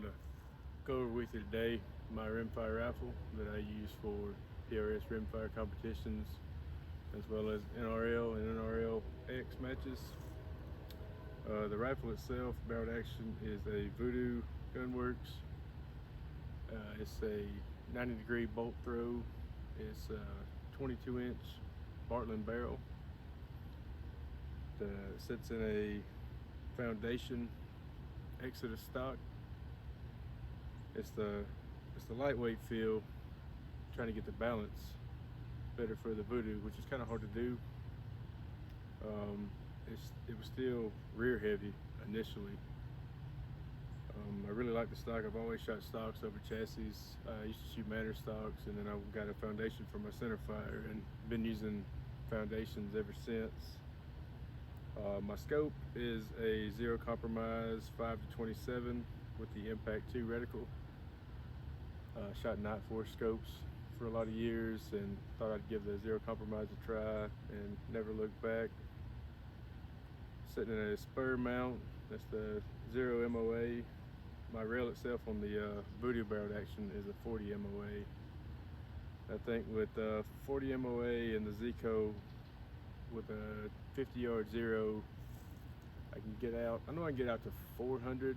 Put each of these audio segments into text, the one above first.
wanted to go over with you today my rimfire rifle that I use for PRS Rimfire competitions as well as NRL and NRL-X matches. The rifle itself, barrel action, is a Voodoo Gunworks. It's a 90-degree bolt throw. It's a 22-inch Bartlein barrel. It sits in a Foundation Exodus stock. It's the lightweight feel, trying to get the balance better for the Voodoo, which is kind of hard to do. It was still rear heavy initially. I really like the stock. I've always shot stocks over chassis. I used to shoot Manor stocks, and then I got a Foundation for my centerfire and been using Foundations ever since. My scope is a Zero Compromise 5-27 with the Impact 2 reticle. Shot Night Force scopes for a lot of years and thought I'd give the Zero Compromise a try and never looked back. Sitting in a spur mount, that's the 0 MOA. My rail itself on the Voodoo barrel action is a 40 MOA. I think with 40 MOA and the Zico with a 50-yard zero, I can get out. I know I can get out to 400,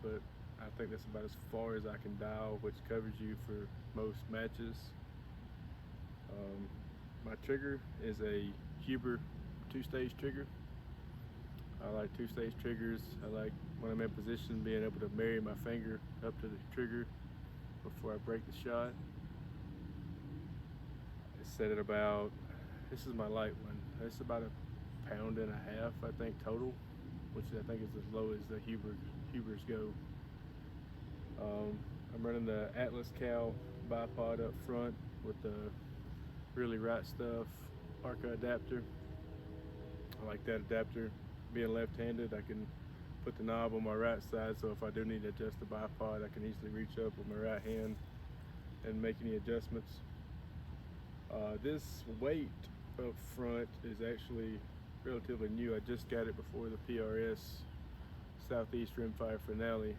but I think that's about as far as I can dial, which covers you for most matches. My trigger is a Huber 2-stage trigger. I like 2-stage triggers. I like, when I'm in position, being able to marry my finger up to the trigger before I break the shot. It's set at about, this is my light one. It's about 1.5 pounds, I think, total, which I think is as low as the Hubers go. I'm running the Atlas Cow bipod up front with the Really Right Stuff Arca adapter. I like that adapter. Being left-handed, I can put the knob on my right side, so if I do need to adjust the bipod, I can easily reach up with my right hand and make any adjustments. This weight up front is actually relatively new. I just got it before the PRS Southeast Rimfire finale.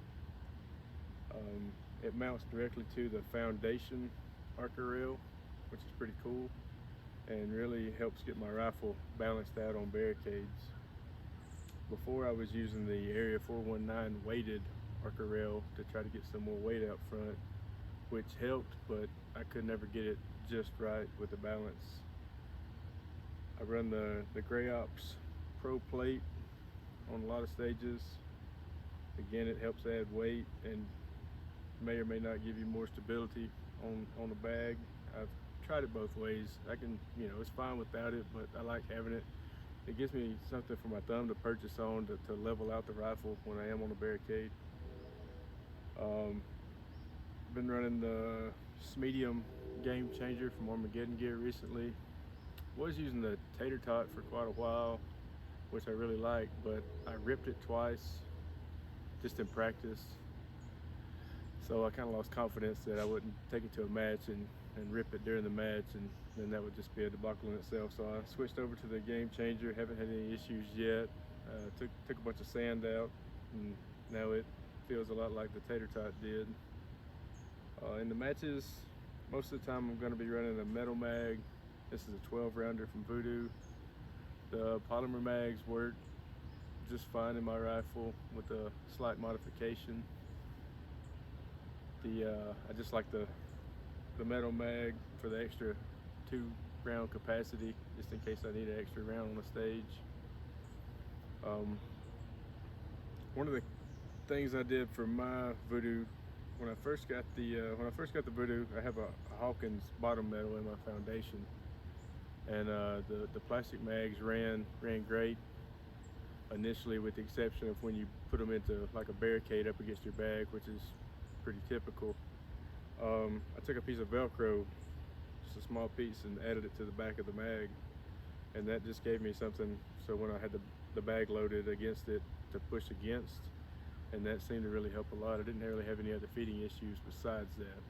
It mounts directly to the Foundation Arca rail, which is pretty cool, and really helps get my rifle balanced out on barricades. Before, I was using the Area 419 weighted Arca rail to try to get some more weight out front, which helped, but I could never get it just right with the balance. I run the Gray Ops Pro plate on a lot of stages. Again, it helps add weight and may or may not give you more stability on the bag. I've tried it both ways. I can, it's fine without it, but I like having it. It gives me something for my thumb to purchase on to level out the rifle when I am on a barricade. Been running the Medium Game Changer from Armageddon Gear recently. Was using the Tater Tot for quite a while, which I really liked, but I ripped it twice just in practice. So I kind of lost confidence that I wouldn't take it to a match and rip it during the match, and then that would just be a debacle in itself. So I switched over to the Game Changer. Haven't had any issues yet. Took a bunch of sand out, and now it feels a lot like the Tater Tot did. In the matches, most of the time I'm going to be running a metal mag. This is a 12-rounder from Voodoo. The polymer mags work just fine in my rifle with a slight modification. I just like the metal mag for the extra 2-round capacity, just in case I need an extra round on the stage. One of the things I did for my Voodoo, when I first got the Voodoo, I have a Hawkins bottom metal in my Foundation, and the plastic mags ran great initially, with the exception of when you put them into like a barricade up against your bag, which is pretty typical. I took a piece of Velcro, just a small piece, and added it to the back of the mag, and that just gave me something so when I had the bag loaded against it to push against, and that seemed to really help a lot. I didn't really have any other feeding issues besides that.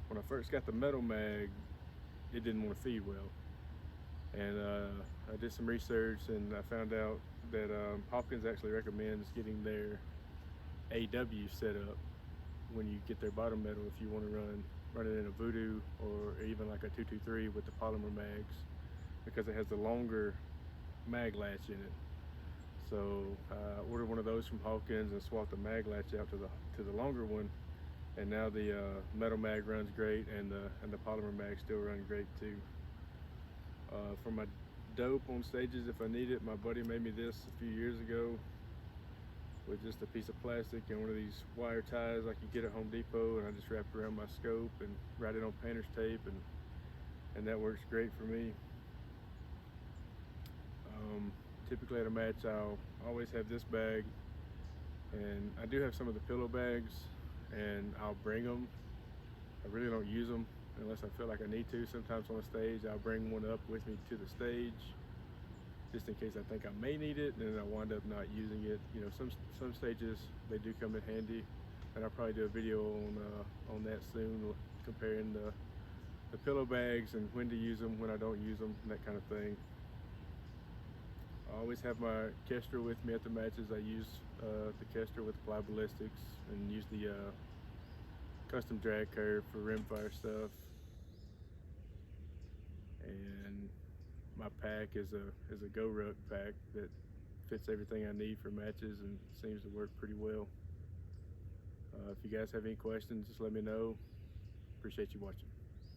When I first got the metal mag, it didn't want to feed well, and I did some research and I found out that Hawkins actually recommends getting their AW set up when you get their bottom metal if you want to run it in a Voodoo or even like a 223 with the polymer mags, because it has the longer mag latch in it. So I ordered one of those from Hawkins and swapped the mag latch out to the longer one, and now the metal mag runs great, and the polymer mag still run great too. For my dope on stages, if I need it, my buddy made me this a few years ago with just a piece of plastic and one of these wire ties like you get at Home Depot, and I just wrapped around my scope and write it on painter's tape, and that works great for me. Typically at a match I'll always have this bag, and I do have some of the pillow bags, and I'll bring them. I really don't use them unless I feel like I need to. Sometimes on a stage I'll bring one up with me to the stage just in case I think I may need it, and then I wind up not using it. You know, some stages they do come in handy, and I'll probably do a video on that soon, comparing the pillow bags and when to use them, when I don't use them, and that kind of thing. I always have my Kestrel with me at the matches. I use the Kestrel with fly ballistics and use the custom drag curve for rimfire stuff. And my pack is a Go Ruck pack that fits everything I need for matches and seems to work pretty well. If you guys have any questions, just let me know. Appreciate you watching.